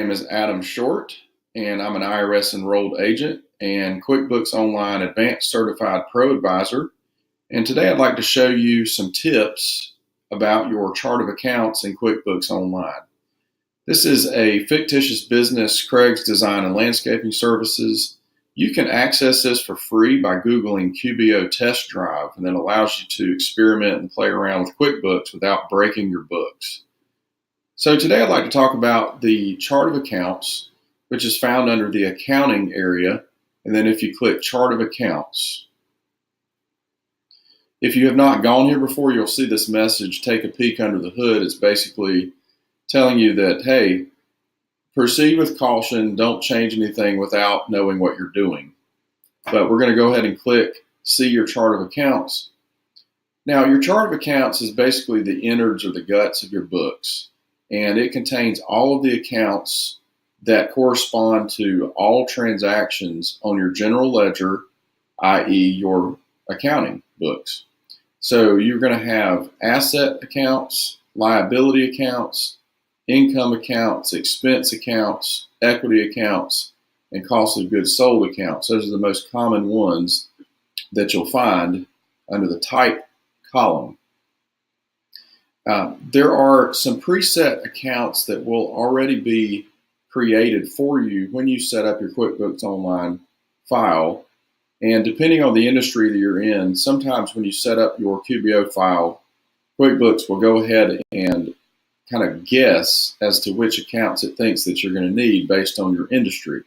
name is Adam Short, and I'm an IRS enrolled agent and QuickBooks Online Advanced Certified Pro Advisor. And today I'd like to show you some tips about your chart of accounts in QuickBooks Online. This is a fictitious business, Craig's Design and Landscaping Services. You can access this for free by Googling QBO Test Drive, and that allows you to experiment and play around with QuickBooks without breaking your books. So today I'd like to talk about the chart of accounts, which is found under the accounting area. And then if you click chart of accounts, if you have not gone here before, you'll see this message, take a peek under the hood. It's basically telling you that, hey, proceed with caution, don't change anything without knowing what you're doing. But we're going to go ahead and click see your chart of accounts. Now, your chart of accounts is basically the innards or the guts of your books. And it contains all of the accounts that correspond to all transactions on your general ledger, i.e. your accounting books. So you're going to have asset accounts, liability accounts, income accounts, expense accounts, equity accounts, and cost of goods sold accounts. Those are the most common ones that you'll find under the type column. There are some preset accounts that will already be created for you when you set up your QuickBooks Online file. And depending on the industry that you're in, sometimes when you set up your QBO file, QuickBooks will go ahead and kind of guess as to which accounts it thinks that you're going to need based on your industry.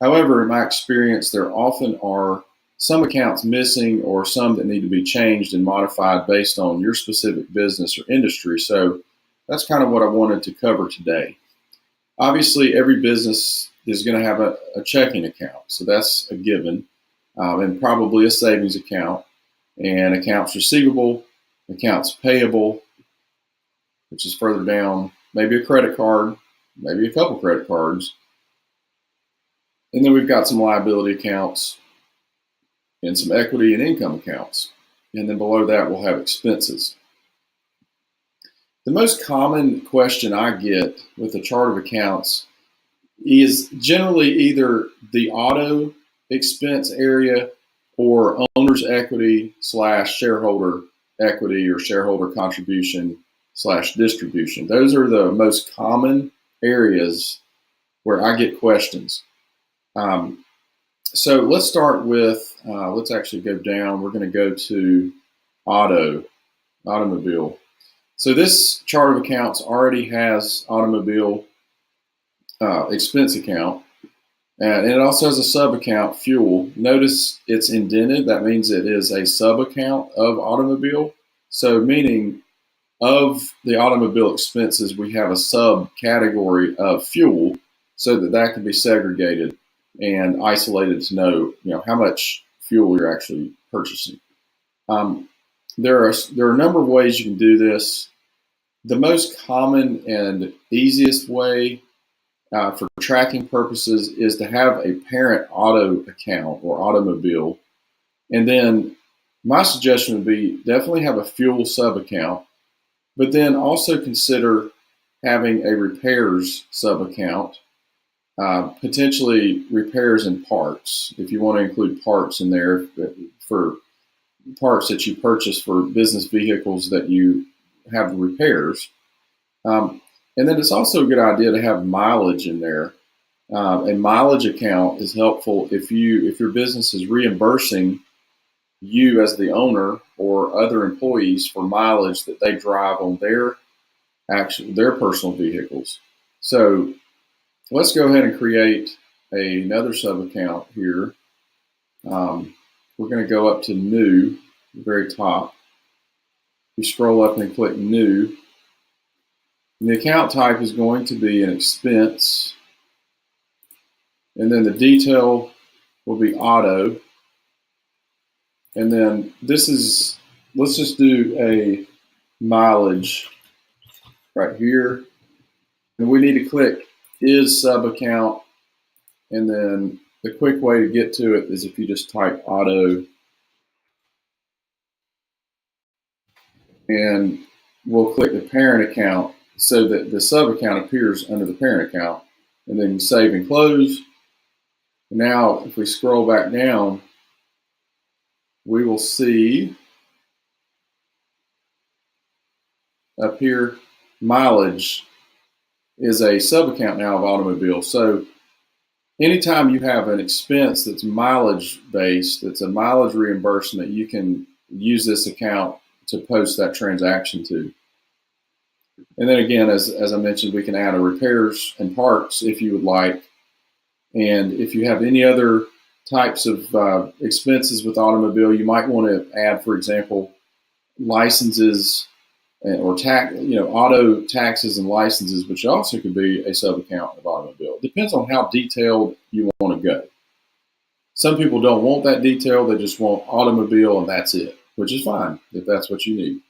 However, in my experience, there often are some accounts missing or some that need to be changed and modified based on your specific business or industry. So that's kind of what I wanted to cover today. Obviously, every business is going to have a checking account, so that's a given, and probably a savings account, and accounts receivable, accounts payable, which is further down, maybe a credit card, maybe a couple credit cards, and then we've got some liability accounts, and some equity and income accounts. And then below that, we'll have expenses. The most common question I get with a chart of accounts is generally either the auto expense area or owner's equity / shareholder equity or shareholder contribution / distribution. Those are the most common areas where I get questions. So let's start with, let's actually go down. We're going to go to automobile. So this chart of accounts already has automobile expense account, and it also has a sub account, fuel. Notice it's indented. That means it is a sub account of automobile. So meaning of the automobile expenses, we have a subcategory of fuel so that can be segregated and isolated to know how much fuel you're actually purchasing. There are a number of ways you can do this. The most common and easiest way for tracking purposes is to have a parent auto account or automobile. And then my suggestion would be definitely have a fuel sub account, but then also consider having a repairs sub account. Potentially repairs and parts, if you want to include parts in there for parts that you purchase for business vehicles that you have repairs. And then it's also a good idea to have mileage in there. A mileage account is helpful if your business is reimbursing you as the owner or other employees for mileage that they drive on their personal vehicles. So let's go ahead and create another sub account here. We're going to go up to new, the very top. You scroll up and click new. And the account type is going to be an expense. And then the detail will be auto. And then let's just do a mileage right here. And we need to click is sub account, and then the quick way to get to it is if you just type auto, and we'll click the parent account so that the sub account appears under the parent account. and then save and close. Now, if we scroll back down, we will see up here, mileage is a subaccount now of automobile. So anytime you have an expense that's mileage based, it's a mileage reimbursement, you can use this account to post that transaction to. And then again, as I mentioned, we can add a repairs and parts if you would like. And if you have any other types of expenses with automobile, you might want to add, for example, licenses or auto taxes and licenses, which also could be a sub-account of automobile. It depends on how detailed you want to go. Some people don't want that detail. They just want automobile and that's it, which is fine if that's what you need.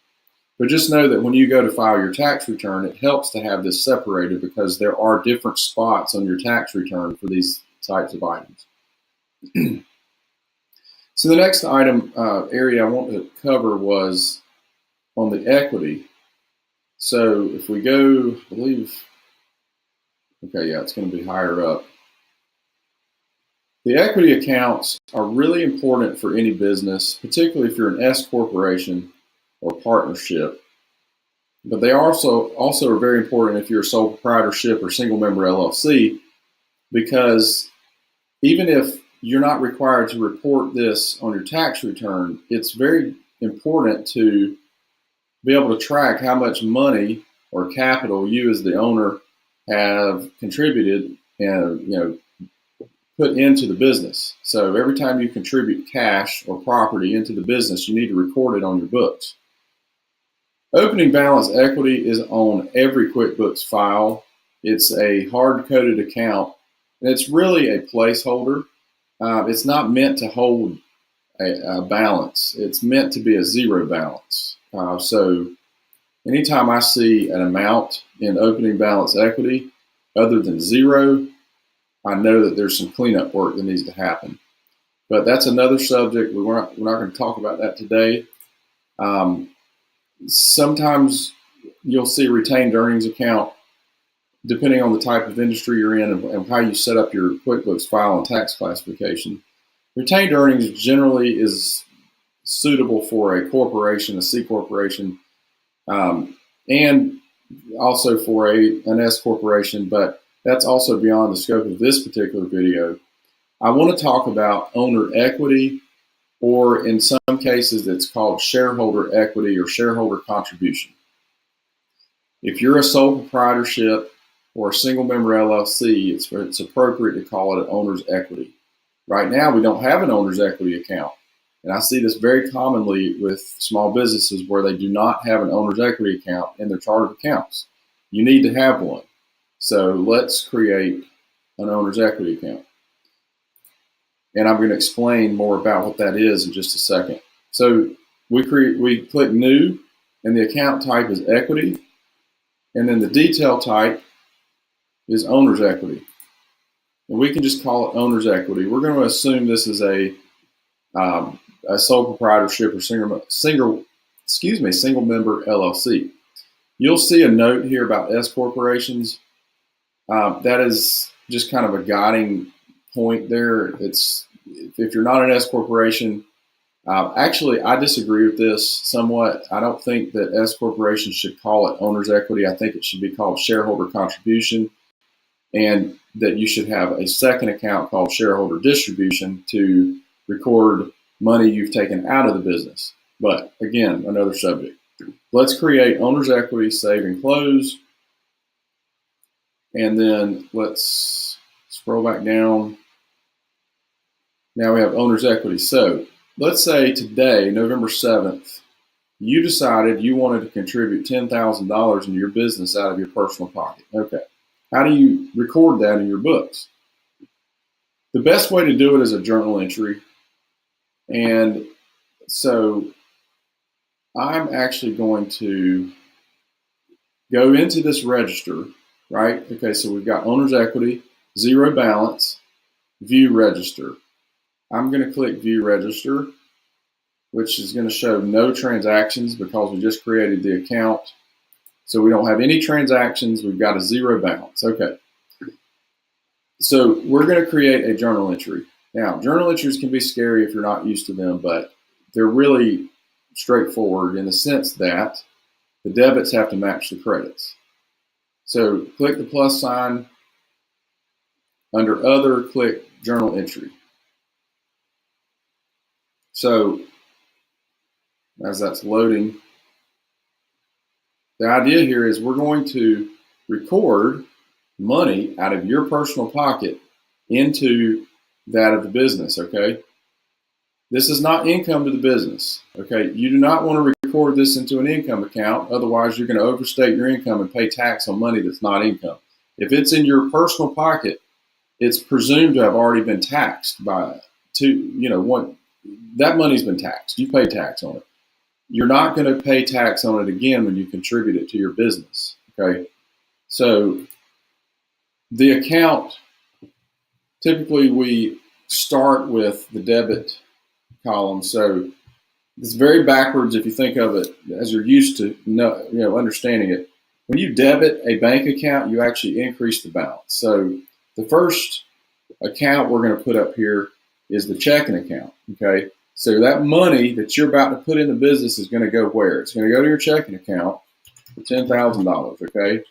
But just know that when you go to file your tax return, it helps to have this separated because there are different spots on your tax return for these types of items. So the next item area I want to cover was on the equity. So if we go, I believe, okay, yeah, it's going to be higher up. The equity accounts are really important for any business, particularly if you're an S corporation or partnership. But they also are very important if you're a sole proprietorship or single member LLC, because even if you're not required to report this on your tax return, it's very important to be able to track how much money or capital you as the owner have contributed and put into the business. So every time you contribute cash or property into the business, you need to record it on your books. Opening balance equity is on every QuickBooks file. It's a hard-coded account, and it's really a placeholder. It's not meant to hold a balance. It's meant to be a zero balance. So anytime I see an amount in opening balance equity other than zero, I know that there's some cleanup work that needs to happen. But that's another subject. We're not going to talk about that today. Sometimes you'll see a retained earnings account, depending on the type of industry you're in and how you set up your QuickBooks file and tax classification. Retained earnings generally is suitable for a corporation, a C corporation, and also for an S corporation, but that's also beyond the scope of this particular video. I want to talk about owner equity, or in some cases it's called shareholder equity or shareholder contribution. If you're a sole proprietorship or a single member LLC, it's appropriate to call it an owner's equity. Right now, we don't have an owner's equity account. And I see this very commonly with small businesses where they do not have an owner's equity account in their chart of accounts. You need to have one. So let's create an owner's equity account. And I'm going to explain more about what that is in just a second. So we click new, and the account type is equity. And then the detail type is owner's equity. And we can just call it owner's equity. We're going to assume this is a sole proprietorship or single member LLC. You'll see a note here about S corporations. That is just kind of a guiding point there. It's if you're not an S corporation, actually I disagree with this somewhat. I don't think that S corporations should call it owner's equity. I think it should be called shareholder contribution, and that you should have a second account called shareholder distribution to record money you've taken out of the business. But again, another subject. Let's create owner's equity, save and close. And then let's scroll back down. Now we have owner's equity. So let's say today, November 7th, you decided you wanted to contribute $10,000 into your business out of your personal pocket. Okay. How do you record that in your books? The best way to do it is a journal entry. And so I'm actually going to go into this register, right? Okay, so we've got owner's equity, zero balance, view register. I'm going to click view register, which is going to show no transactions because we just created the account. So we don't have any transactions. We've got a zero balance. Okay. So we're going to create a journal entry. Now, journal entries can be scary if you're not used to them, but they're really straightforward in the sense that the debits have to match the credits. So click the plus sign. Under Other, click Journal Entry. So as that's loading, the idea here is we're going to record money out of your personal pocket into that of the business, okay? This is not income to the business, okay? You do not want to record this into an income account, otherwise you're going to overstate your income and pay tax on money that's not income. If it's in your personal pocket, it's presumed to have already been taxed that money's been taxed. You pay tax on it. You're not going to pay tax on it again when you contribute it to your business, okay? So the account, typically we start with the debit column. So it's very backwards if you think of it as you're used to understanding it. When you debit a bank account, you actually increase the balance. So the first account we're going to put up here is the checking account, okay? So that money that you're about to put in the business is going to go where? It's going to go to your checking account for $10,000, okay?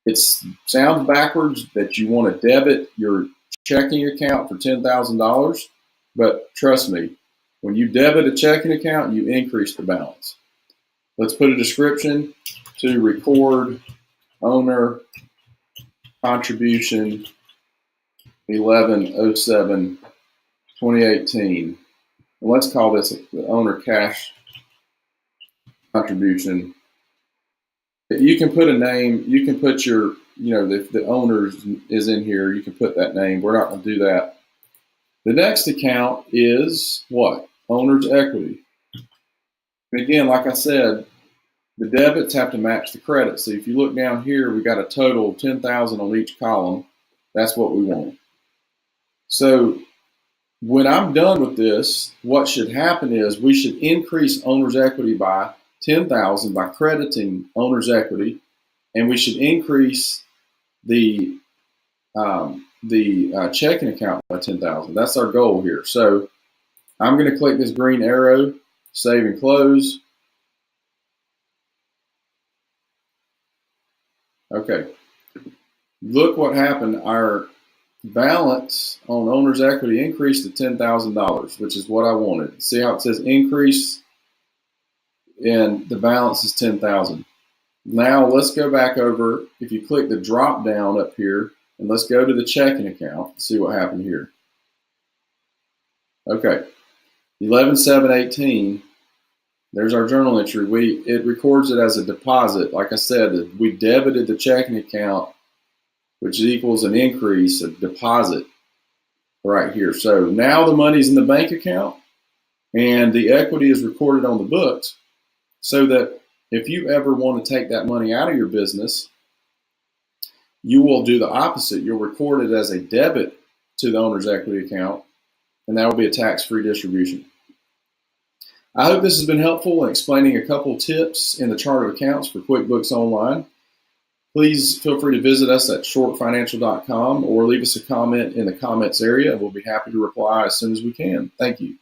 It sounds backwards that you want to debit your checking account for $10,000, but trust me, when you debit a checking account, you increase the balance. Let's put a description to record owner contribution 11/07/2018. And let's call this the owner cash contribution. You can put a name, you can put your, if the owner is in here, you can put that name. We're not going to do that. The next account is what? Owner's equity. And again, like I said, the debits have to match the credits. So if you look down here, we got a total of $10,000 on each column. That's what we want. So when I'm done with this, what should happen is we should increase owner's equity by $10,000 by crediting owner's equity, and we should increase the checking account by $10,000. That's our goal here. So I'm going to click this green arrow, save and close. Okay, look what happened. Our balance on owner's equity increased to $10,000, which is what I wanted. See how it says increase, and the balance is $10,000. Now let's go back over. If you click the drop down up here, and let's go to the checking account, see what happened here. Okay, 11/7/18. There's our journal entry. It records it as a deposit. Like I said, we debited the checking account, which equals an increase, a deposit right here. So now the money's in the bank account and the equity is recorded on the books, so that if you ever want to take that money out of your business, you will do the opposite. You'll record it as a debit to the owner's equity account, and that will be a tax-free distribution. I hope this has been helpful in explaining a couple tips in the chart of accounts for QuickBooks Online. Please feel free to visit us at shortfinancial.com or leave us a comment in the comments area, and we'll be happy to reply as soon as we can. Thank you.